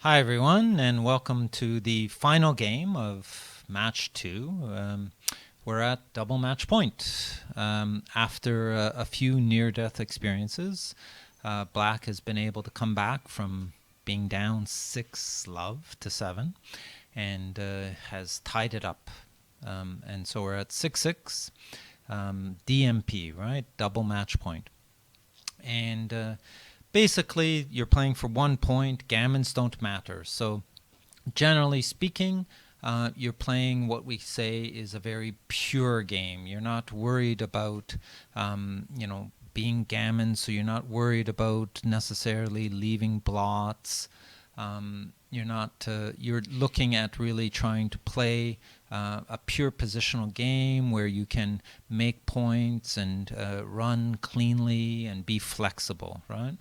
Hi, everyone, and welcome to the final game of match two. We're at double match point. After a few near death experiences, Black has been able to come back from being down 6 love to 7 and has tied it up. And so we're at 6-6, DMP, right? Double match point. And basically, you're playing for 1 point. Gammons don't matter. So generally speaking, you're playing what we say is a very pure game. You're not worried about, being gammon, so you're not worried about necessarily leaving blots. You're not. You're looking at really trying to play a pure positional game where you can make points and run cleanly and be flexible, right?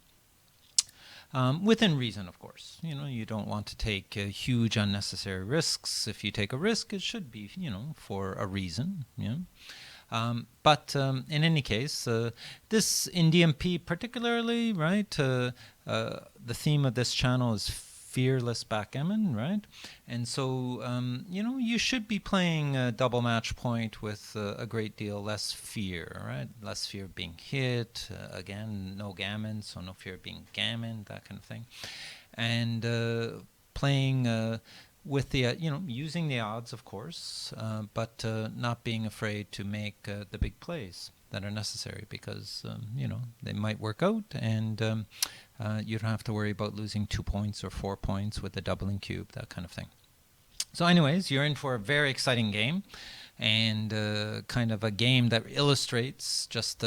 Within reason, of course. You don't want to take huge unnecessary risks. If you take a risk, it should be, for a reason. But in any case, this in DMP particularly, right? The theme of this channel is fearless backgammon, right? And so, you should be playing a double match point with a great deal less fear, right? Less fear of being hit. Again, no gammon, so no fear of being gammon, that kind of thing. And playing with the, using the odds, of course, but not being afraid to make the big plays that are necessary because, they might work out and you don't have to worry about losing 2 points or 4 points with the doubling cube, that kind of thing. So anyways, you're in for a very exciting game and kind of a game that illustrates just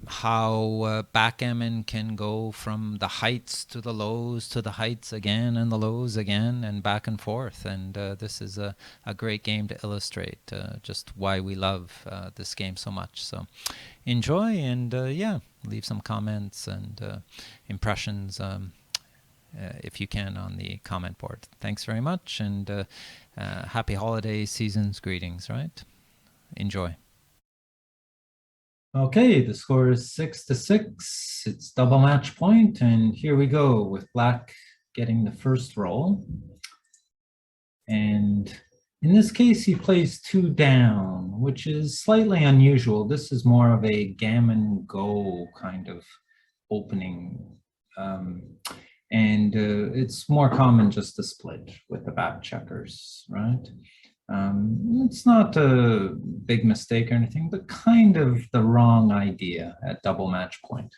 how backgammon can go from the heights to the lows to the heights again and the lows again and back and forth. And this is a great game to illustrate just why we love this game so much. So enjoy and leave some comments and impressions if you can on the comment board. Thanks very much and happy holiday seasons greetings, right? Enjoy. Okay, the score is 6-6. It's double match point, and here we go with Black getting the first roll. And in this case, he plays 2 down, which is slightly unusual. This is more of a gammon go kind of opening. And it's more common just to split with the back checkers, right? It's not a big mistake or anything, but kind of the wrong idea at double match point.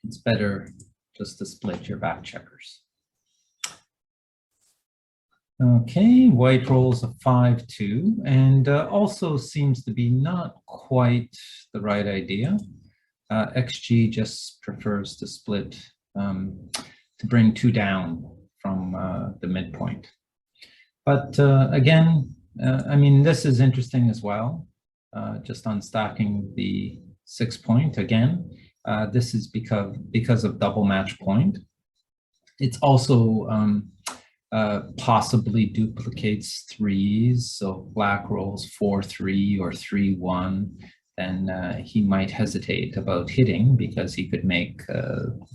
It's better just to split your back checkers. Okay, white rolls a 5-2 and also seems to be not quite the right idea. XG just prefers to split to bring 2 down from the midpoint. But again, I mean, this is interesting as well, just on stacking the 6 point again. This is because of double match point. It's also possibly duplicates 3s. So Black rolls 4-3 or 3-1. Then he might hesitate about hitting because he could make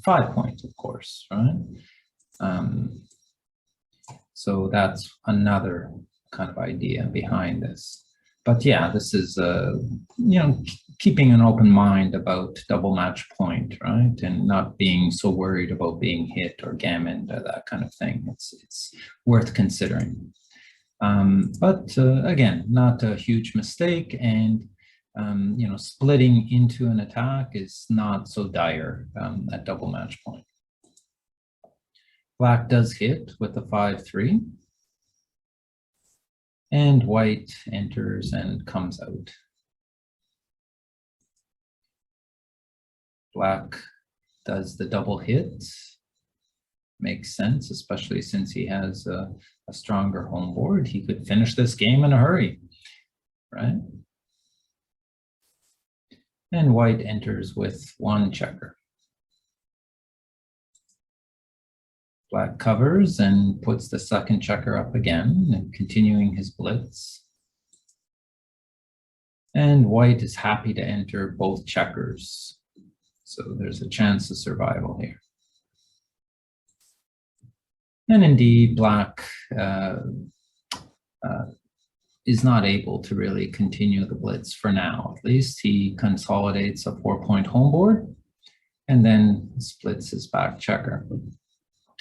5 points, of course, right? So that's another kind of idea behind this. But yeah, this is, keeping an open mind about double match point, right? And not being so worried about being hit or gammoned or that kind of thing. It's worth considering. But again, not a huge mistake. And, splitting into an attack is not so dire at double match point. Black does hit with a 5-3. And white enters and comes out. Black does the double hit. Makes sense, especially since he has a stronger home board. He could finish this game in a hurry, right? And white enters with 1 checker. Black covers and puts the second checker up again and continuing his blitz. And white is happy to enter both checkers. So there's a chance of survival here. And indeed, black is not able to really continue the blitz for now. At least he consolidates a 4-point home board and then splits his back checker.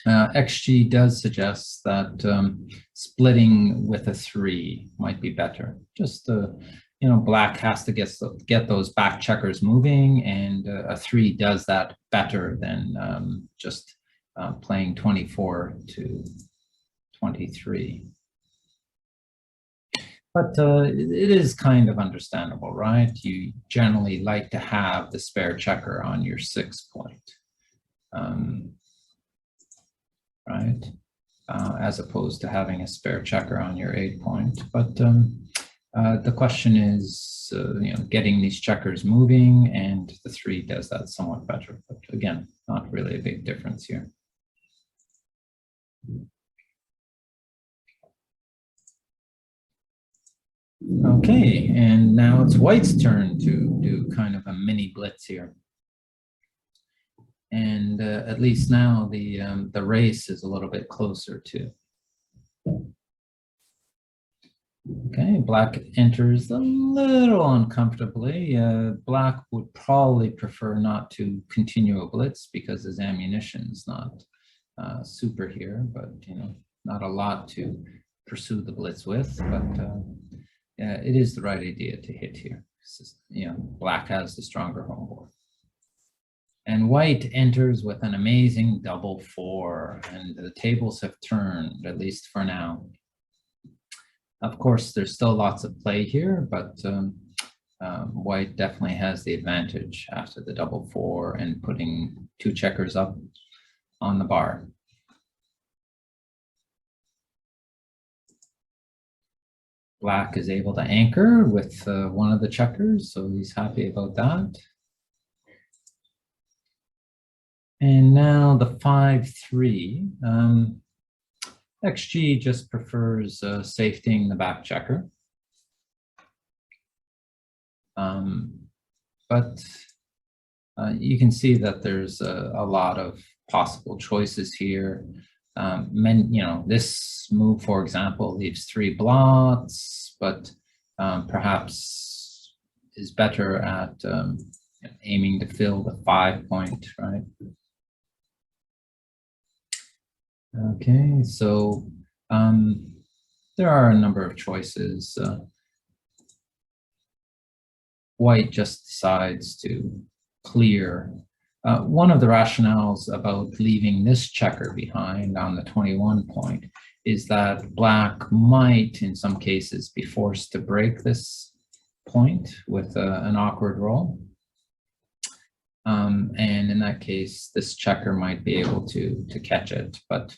XG does suggest that splitting with a 3 might be better. Just black has to get those back checkers moving, and a 3 does that better than just playing 24 to 23. But it is kind of understandable, right? You generally like to have the spare checker on your 6-point, right? As opposed to having a spare checker on your 8-point. But the question is, getting these checkers moving, and the 3 does that somewhat better. But again, not really a big difference here. Okay, and now it's white's turn to do kind of a mini blitz here. And at least now the race is a little bit closer too. Okay, black enters a little uncomfortably. Black would probably prefer not to continue a blitz because his ammunition's not super here, but not a lot to pursue the blitz with. But yeah, it is the right idea to hit here. Black has the stronger home board. And white enters with an amazing double 4, and the tables have turned, at least for now. Of course, there's still lots of play here, but white definitely has the advantage after the double 4 and putting 2 checkers up on the bar. Black is able to anchor with one of the checkers, so he's happy about that. And now the 5-3. XG just prefers safetying the back checker. But you can see that there's a lot of possible choices here. This move, for example, leaves 3 blots, but perhaps is better at aiming to fill the 5-point, right? Okay, so there are a number of choices. White just decides to clear. One of the rationales about leaving this checker behind on the 21-point is that black might, in some cases, be forced to break this point with an awkward roll. And in that case, this checker might be able to catch it, but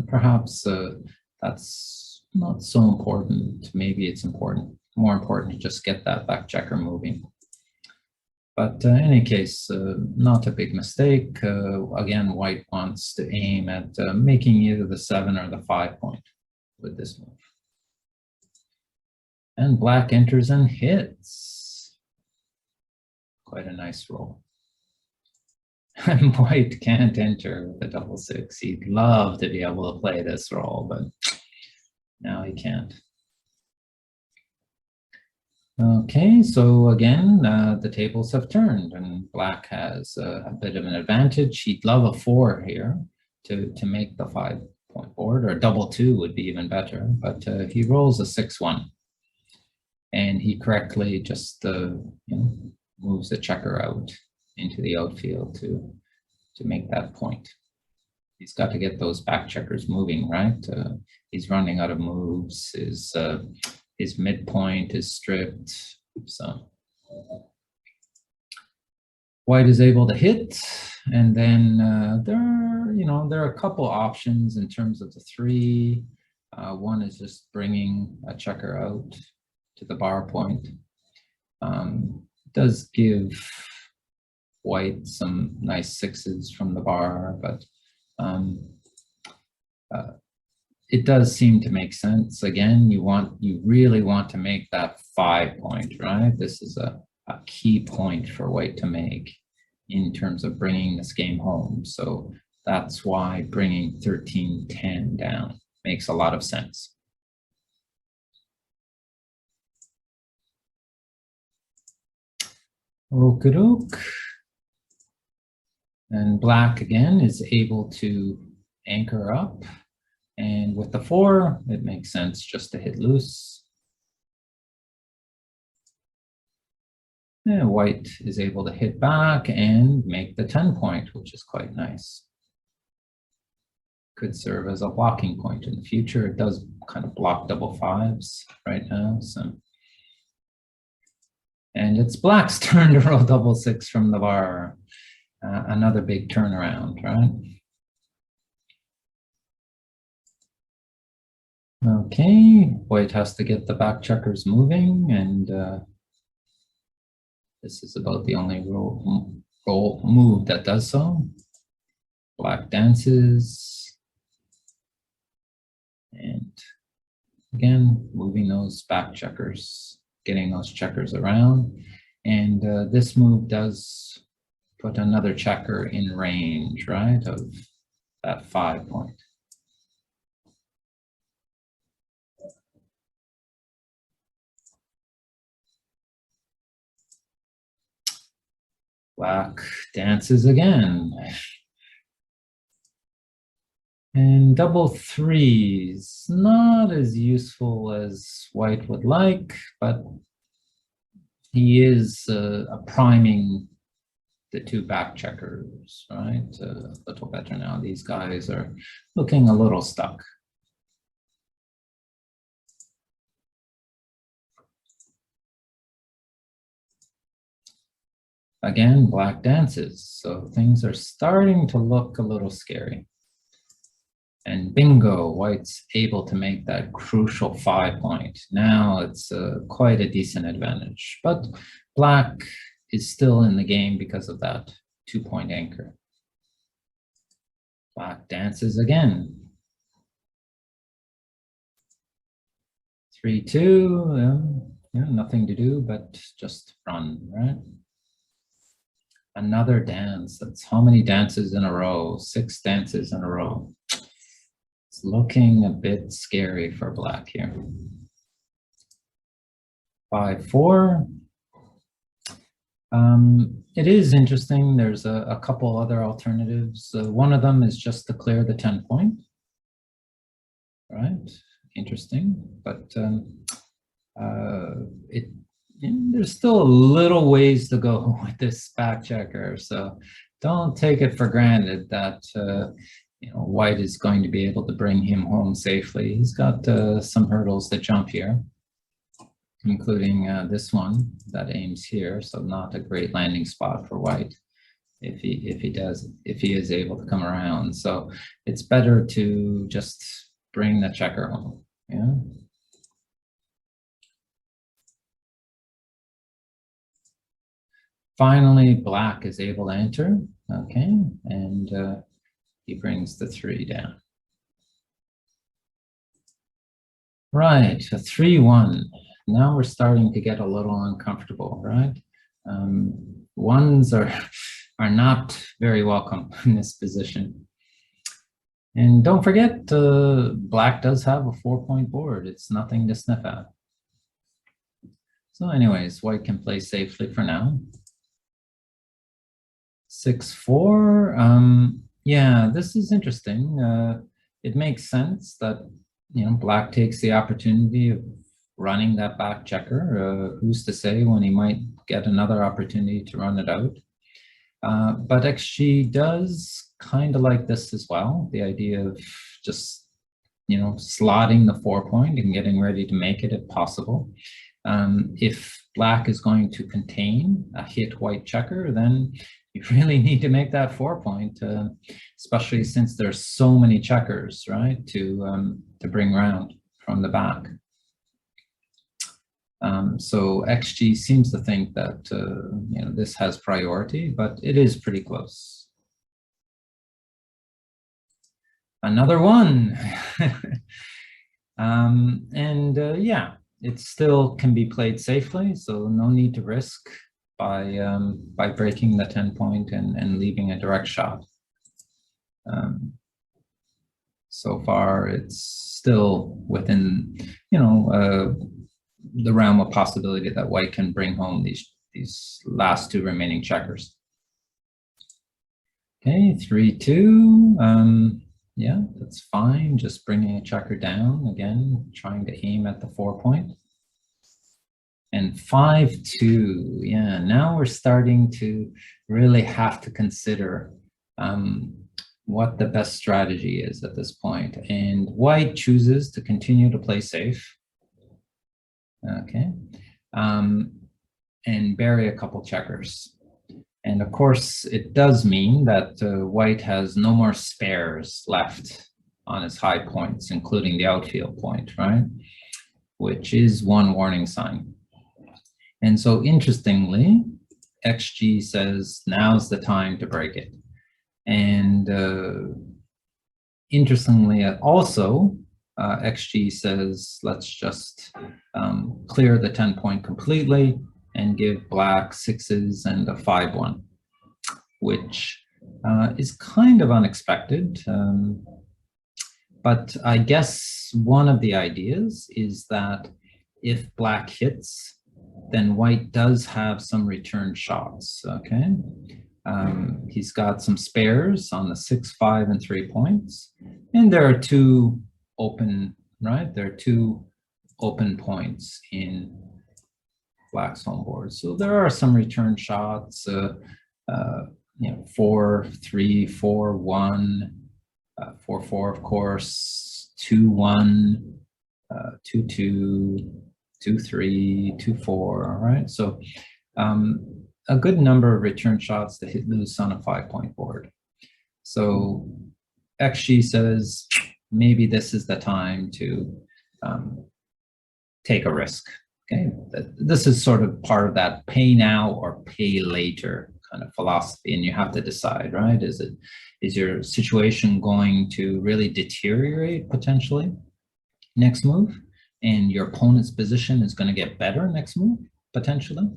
perhaps that's not so important. Maybe it's more important to just get that back checker moving. But in any case, not a big mistake. Again, white wants to aim at making either the 7 or the 5-point with this move. And black enters and hits. Quite a nice roll. And white can't enter with a double 6. He'd love to be able to play this roll, but now he can't. Okay, so again, the tables have turned, and black has a bit of an advantage. He'd love a 4 here to make the 5-point board, or a double 2 would be even better, but he rolls a 6-1, and he correctly just moves the checker out into the outfield to make that point. He's got to get those back checkers moving, right? He's running out of moves. His midpoint is stripped, so white is able to hit, and then there are a couple options in terms of the 3. One is just bringing a checker out to the bar point. Does give white some nice 6s from the bar, but it does seem to make sense. Again, you really want to make that 5-point, right? This is a key point for white to make in terms of bringing this game home. So That's why bringing 13-10 down makes a lot of sense. Okie-doke. And black again is able to anchor up. And with the 4, it makes sense just to hit loose. And white is able to hit back and make the 10 point, which is quite nice. Could serve as a blocking point in the future. It does kind of block double 5s right now. So, and it's black's turn to roll double 6 from the bar. Another big turnaround, right? Okay, white has to get the back checkers moving, and this is about the only roll move that does so. Black dances, and again, moving those back checkers, getting those checkers around. And this move does put another checker in range, right, of that 5 point. Black dances again. And double 3s, not as useful as white would like, but he is priming the 2 back checkers, right? A little better now. These guys are looking a little stuck. Again, black dances, so things are starting to look a little scary. And bingo, white's able to make that crucial 5 point. Now it's quite a decent advantage, but black is still in the game because of that 2 point anchor. Black dances again. 3-2, yeah, nothing to do but just run, right? Another dance. That's how many dances in a row? 6 dances in a row. It's looking a bit scary for black here. 5-4. It is interesting. There's a couple other alternatives. One of them is just to clear the 10 point. Right? Interesting. But there's still a little ways to go with this back checker. So don't take it for granted that white is going to be able to bring him home safely. He's got some hurdles to jump here, including this one that aims here. So not a great landing spot for white if he is able to come around. So it's better to just bring the checker home. Yeah. Finally, black is able to enter. Okay, and he brings the 3 down. Right, a 3-1. Now we're starting to get a little uncomfortable, right? Ones are not very welcome in this position. And don't forget, black does have a 4 point board. It's nothing to sniff at. So anyways, white can play safely for now. 6-4. Yeah, this is interesting. It makes sense that black takes the opportunity of running that back checker. Who's to say when he might get another opportunity to run it out? But XG does kind of like this as well. The idea of just slotting the 4 point and getting ready to make it if possible. If black is going to contain a hit white checker, then you really need to make that 4 point, especially since there's so many checkers, right, to bring round from the back. So XG seems to think that this has priority, but it is pretty close. Another one, yeah, it still can be played safely, so no need to risk by breaking the 10 point and leaving a direct shot. So far, it's still within, the realm of possibility that white can bring home these last two remaining checkers. Okay, 3-2. Yeah, that's fine. Just bringing a checker down again, trying to aim at the 4-point. And 5-2. Yeah, now we're starting to really have to consider what the best strategy is at this point. And white chooses to continue to play safe. Okay. And bury a couple checkers. And of course, it does mean that white has no more spares left on his high points, including the outfield point, right? Which is one warning sign. And so interestingly, XG says now's the time to break it. And interestingly, also, XG says let's just clear the 10-point completely and give black 6s and a 5-1, which is kind of unexpected. But I guess one of the ideas is that if black hits, then white does have some return shots, okay? He's got some spares on the 6, 5, and 3 points. And there are two open, right? There are two open points in black's home board. So there are some return shots, 4, 3, 4, 1, 4, 4, of course, 2, 1, 2, 2, 2, 3, 2, 4, all right? So a good number of return shots to hit loose on a 5-point board. So XG says maybe this is the time to take a risk. Okay, this is sort of part of that pay now or pay later kind of philosophy, and you have to decide, right? Is your situation going to really deteriorate potentially next move, and your opponent's position is going to get better next move potentially?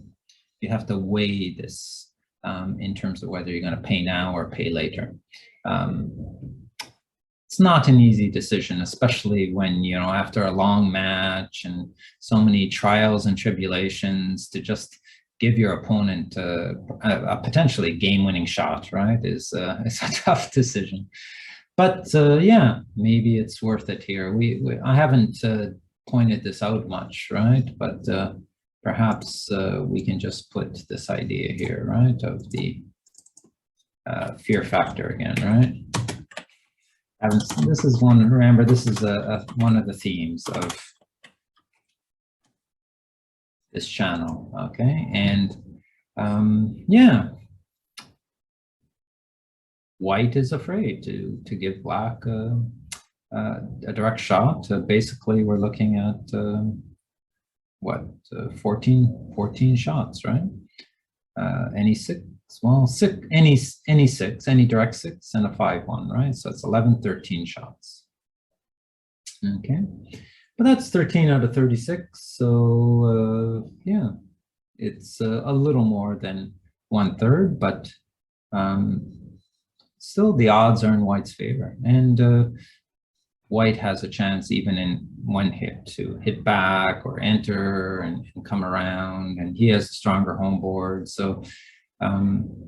You have to weigh this in terms of whether you're going to pay now or pay later. It's not an easy decision, especially when, after a long match and so many trials and tribulations, to just give your opponent a potentially game-winning shot, right, is a tough decision. But yeah, maybe it's worth it here. I haven't pointed this out much, right? But perhaps we can just put this idea here, right, of the fear factor again, right? This is one, remember, this is one of the themes of this channel, okay? And yeah, white is afraid to give black a direct shot. Basically, we're looking at what, 14 shots, right? Any 6, well, any 6, any direct 6 and a 5-1, right? So it's 11, 13 shots. Okay, but that's 13 out of 36. So yeah, it's a little more than 1/3, but still the odds are in white's favor. And white has a chance even in one hit to hit back or enter and come around, and he has a stronger home board. So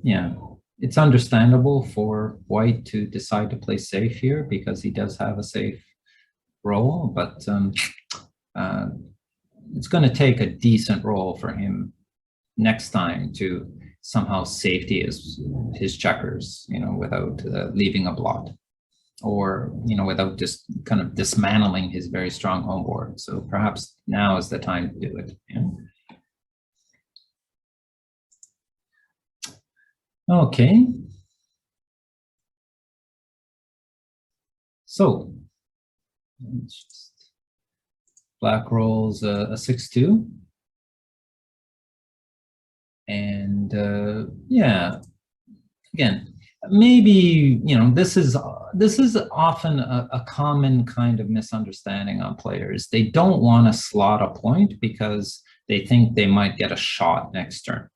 yeah, it's understandable for white to decide to play safe here because he does have a safe roll, but it's going to take a decent roll for him next time to somehow safety his checkers, without leaving a blot, or without just kind of dismantling his very strong home board. So perhaps now is the time to do it. Yeah? Okay. So black rolls a 6-2. And yeah, again, maybe this is often a common kind of misunderstanding on players. They don't want to slot a point because they think they might get a shot next turn.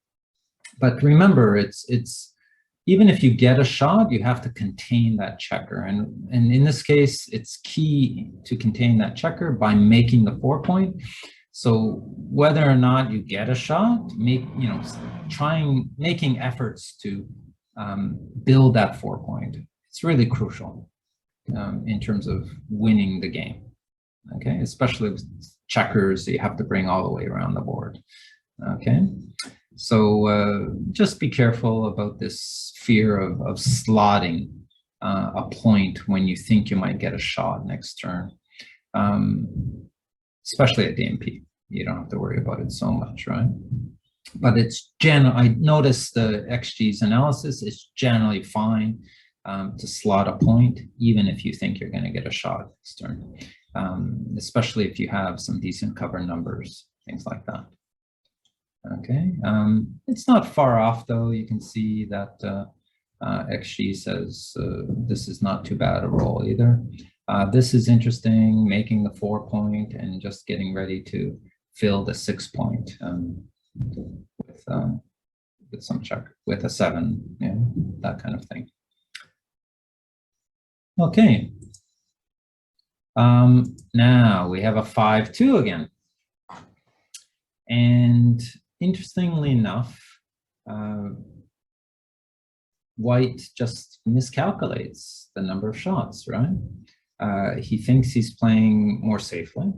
But remember, it's even if you get a shot, you have to contain that checker. And in this case, it's key to contain that checker by making the 4-point. So whether or not you get a shot, making efforts to build that 4-point. It's really crucial in terms of winning the game. Okay, especially with checkers, you have to bring all the way around the board. Okay, so just be careful about this fear of slotting a point when you think you might get a shot next turn, especially at DMP. You don't have to worry about it so much, right? But it's I noticed the XG's analysis is generally fine to slot a point, even if you think you're going to get a shot next turn, especially if you have some decent cover numbers, things like that. Okay, it's not far off though. You can see that XG says this is not too bad a roll either. This is interesting, making the 4-point and just getting ready to fill the 6-point with some check, with a 7, that kind of thing. Okay. Now we have a 5-2 again. And interestingly enough, White just miscalculates the number of shots, right? He thinks he's playing more safely.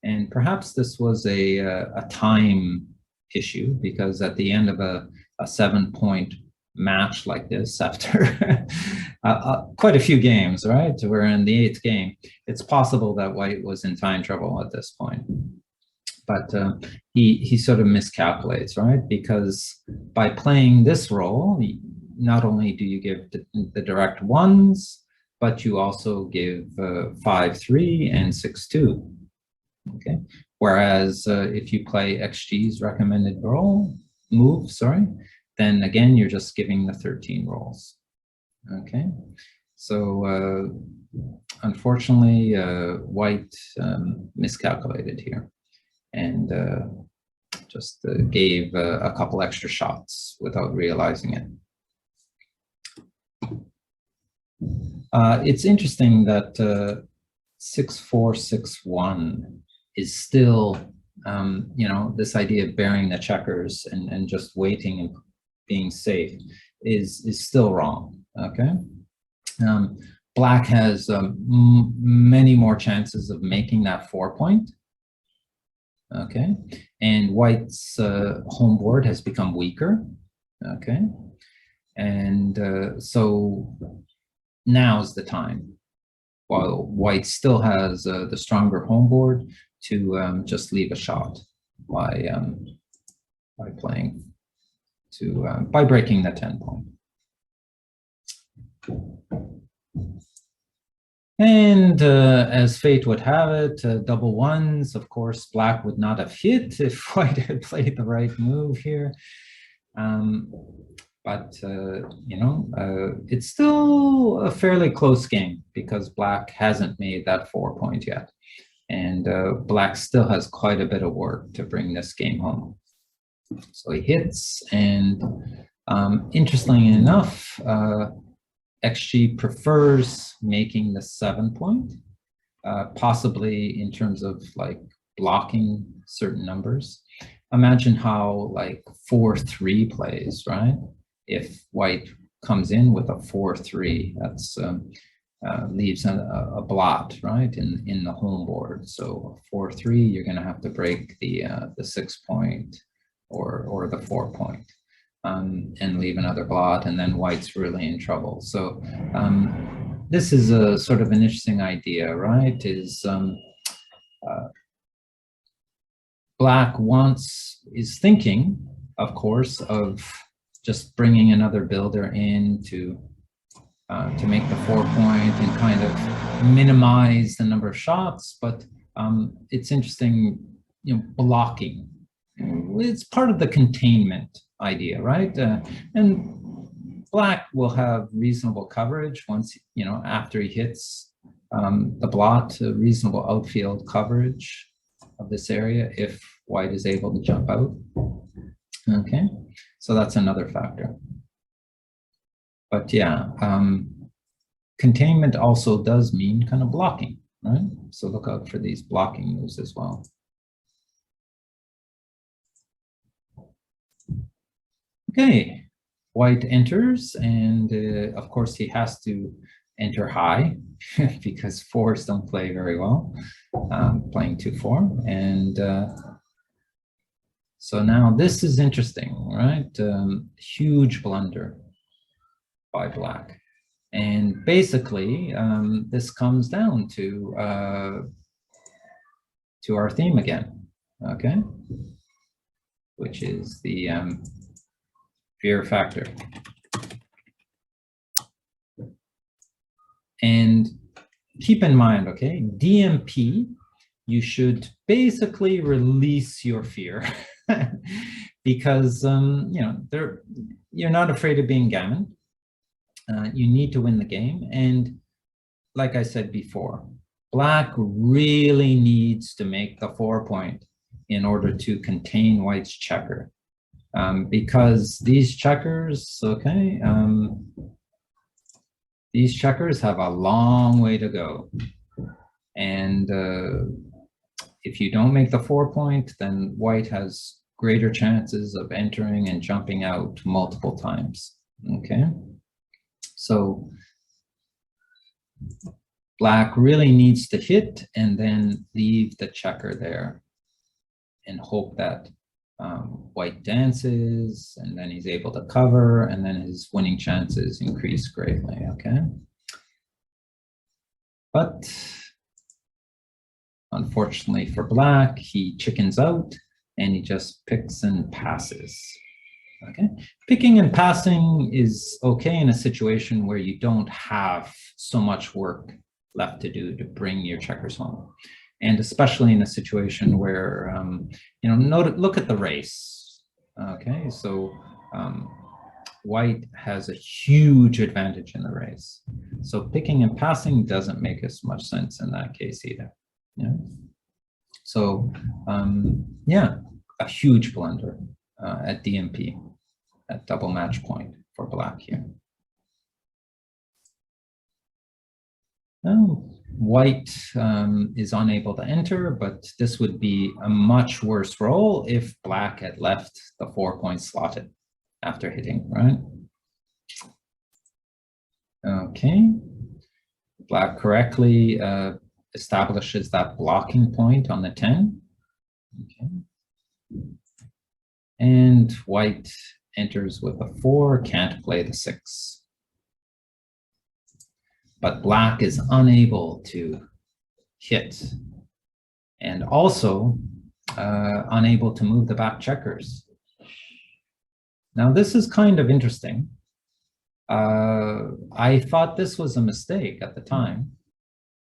And perhaps this was a time issue, because at the end of a 7-point match like this, after quite a few games, right? We're in the 8th game. It's possible that White was in time trouble at this point. But he sort of miscalculates, right? Because by playing this role, not only do you give the direct ones, but you also give 5-3 and 6-2. Okay. Whereas if you play XG's recommended move, then again you're just giving the 13 rolls. Okay. So unfortunately, White miscalculated here and just gave a couple extra shots without realizing it. It's interesting that 6-4-6-1 is still, this idea of bearing the checkers and just waiting and being safe is still wrong. Okay. Black has many more chances of making that 4-point. Okay, and White's home board has become weaker. Okay, and so now's the time, while White still has the stronger home board, to just leave a shot by playing by breaking the 10-point. And as fate would have it, double ones, of course, Black would not have hit if White had played the right move here. But it's still a fairly close game, because Black hasn't made that 4-point yet. And Black still has quite a bit of work to bring this game home. So he hits, and interestingly enough, XG prefers making the 7-point, possibly in terms of like blocking certain numbers. Imagine how like 4-3 plays, right? If White comes in with a 4-3, that's leaves a blot, right, in the home board. So 4-3, you're going to have to break the 6-point or the 4-point. And leave another blot, and then White's really in trouble. So this is a sort of an interesting idea, right? Is Black is thinking, of course, of just bringing another builder in to make the 4-point and kind of minimize the number of shots. But it's interesting, blocking. It's part of the containment idea, right? And Black will have reasonable coverage once, after he hits the blot, reasonable outfield coverage of this area if White is able to jump out. Okay, so that's another factor. But yeah, containment also does mean kind of blocking, right? So look out for these blocking moves as well. Okay, white enters, and of course he has to enter high because fours don't play very well, playing 2-4. And so now this is interesting, right? Huge blunder by black. And basically, this comes down to our theme again, okay? Which is the fear factor. And keep in mind, okay, DMP, you should basically release your fear because, you know, you're not afraid of being gammon. You need to win the game. And like I said before, black really needs to make the 4-point in order to contain white's checker. Because these checkers, okay, these checkers have a long way to go. And if you don't make the 4-point, then white has greater chances of entering and jumping out multiple times, okay? So black really needs to hit and then leave the checker there and hope that white dances, and then he's able to cover, and then his winning chances increase greatly, okay? But unfortunately for black, he chickens out and he just picks and passes, okay? Picking and passing is okay in a situation where you don't have so much work left to do to bring your checkers home. And especially in a situation where, you know, look at the race, okay? So white has a huge advantage in the race. So picking and passing doesn't make as much sense in that case either. Yeah. So yeah, a huge blunder at DMP, at double match point for black here. Now, white is unable to enter, but this would be a much worse roll if black had left the 4-point slotted after hitting, right? Okay. Black correctly establishes that blocking point on the 10. Okay. And white enters with a 4, can't play the 6. But black is unable to hit and also unable to move the back checkers. Now, this is kind of interesting. I thought this was a mistake at the time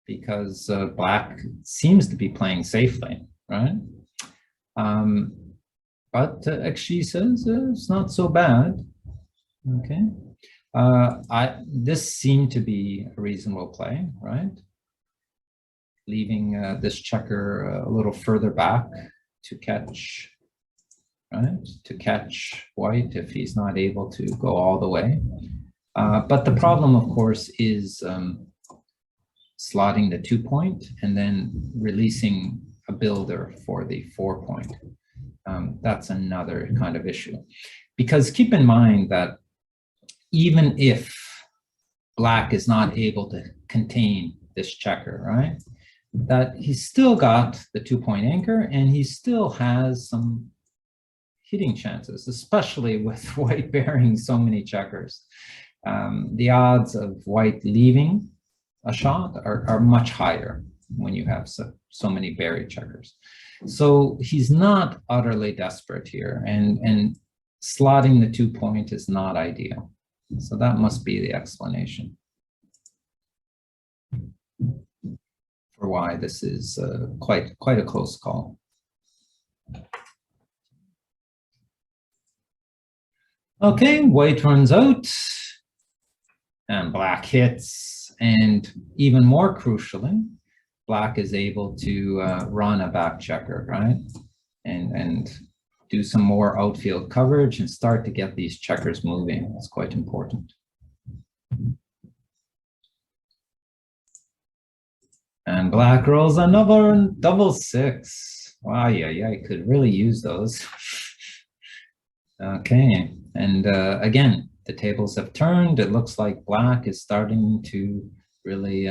because black seems to be playing safely, right? But Akshi says it's not so bad, okay? This seemed to be a reasonable play, right? Leaving this checker a little further back to catch, right? To catch white if he's not able to go all the way. But the problem, of course, is slotting the 2-point and then releasing a builder for the 4-point. That's another kind of issue. Because keep in mind that even if black is not able to contain this checker, right? That he's still got the 2-point anchor and he still has some hitting chances, especially with white bearing so many checkers. The odds of white leaving a shot are much higher when you have so many buried checkers. So he's not utterly desperate here, and slotting the 2-point is not ideal. So that must be the explanation for why this is quite a close call. Okay, white runs out and black hits, and even more crucially, black is able to run a back checker, right? And do some more outfield coverage and start to get these checkers moving. It's quite important. And black rolls another double six. Wow, yeah, I could really use those. Okay, and again, the tables have turned. It looks like black is starting to really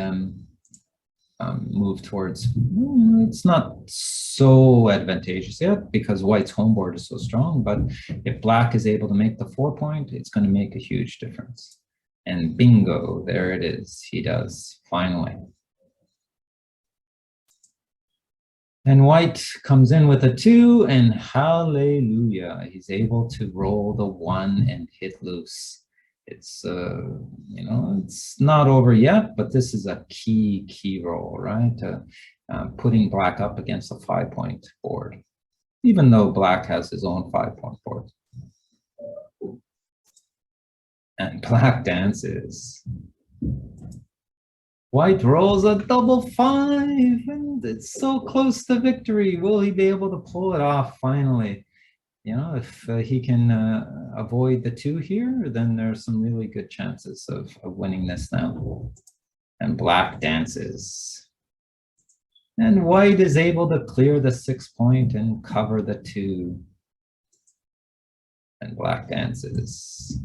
move towards, it's not so advantageous yet because white's home board is so strong, but if black is able to make the 4-point, it's going to make a huge difference. And bingo, there it is. He does, finally. And white comes in with a 2, and hallelujah, he's able to roll the 1 and hit loose. It's, you know, it's not over yet, but this is a key roll, right? Putting black up against a 5-point board, even though black has his own 5-point board. And black dances. White rolls a double 5, and it's so close to victory. Will he be able to pull it off finally? You know, if he can avoid the 2 here, then there's some really good chances of winning this now. And black dances. And white is able to clear the 6-point and cover the 2. And black dances.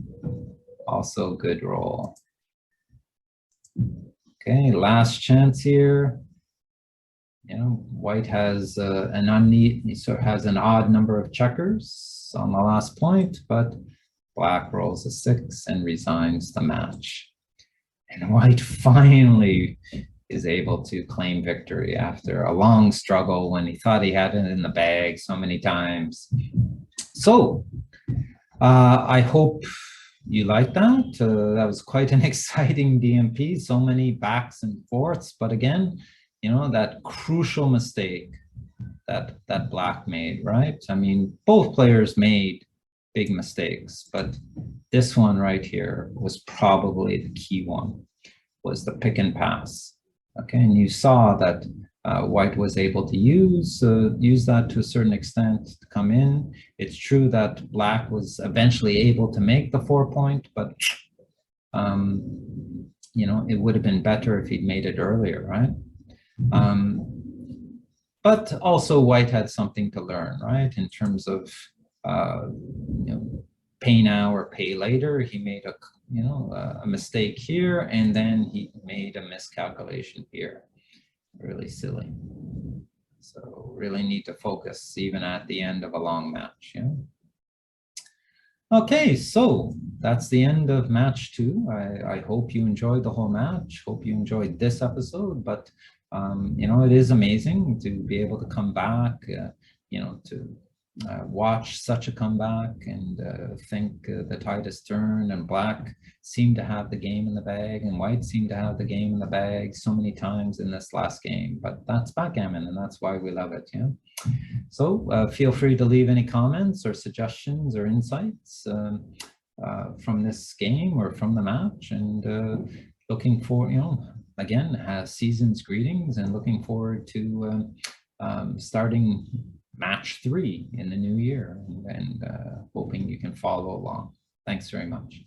Also good roll. Okay, last chance here. You know, white has has an odd number of checkers on the last point, but black rolls a 6 and resigns the match. And white finally is able to claim victory after a long struggle when he thought he had it in the bag so many times. So I hope you like that. That was quite an exciting DMP, so many backs and forths, but again, you know, that crucial mistake that black made, right? I mean, both players made big mistakes, but this one right here was probably the key one, was the pick and pass. Okay, and you saw that white was able to use that to a certain extent to come in. It's true that black was eventually able to make the 4-point, but you know, it would have been better if he'd made it earlier, right? But also white had something to learn, right? In terms of you know, pay now or pay later. He made a mistake here, and then he made a miscalculation here. Really silly. So really need to focus even at the end of a long match. Yeah. Okay, so that's the end of match 2. I hope you enjoyed the whole match. Hope you enjoyed this episode, but you know, it is amazing to be able to come back, you know, to watch such a comeback and think the tide has turned, and black seemed to have the game in the bag and white seemed to have the game in the bag so many times in this last game. But that's backgammon, and that's why we love it. Yeah. So feel free to leave any comments or suggestions or insights from this game or from the match, and looking for, you know, again, season's greetings, and looking forward to starting match 3 in the new year, and hoping you can follow along. Thanks very much.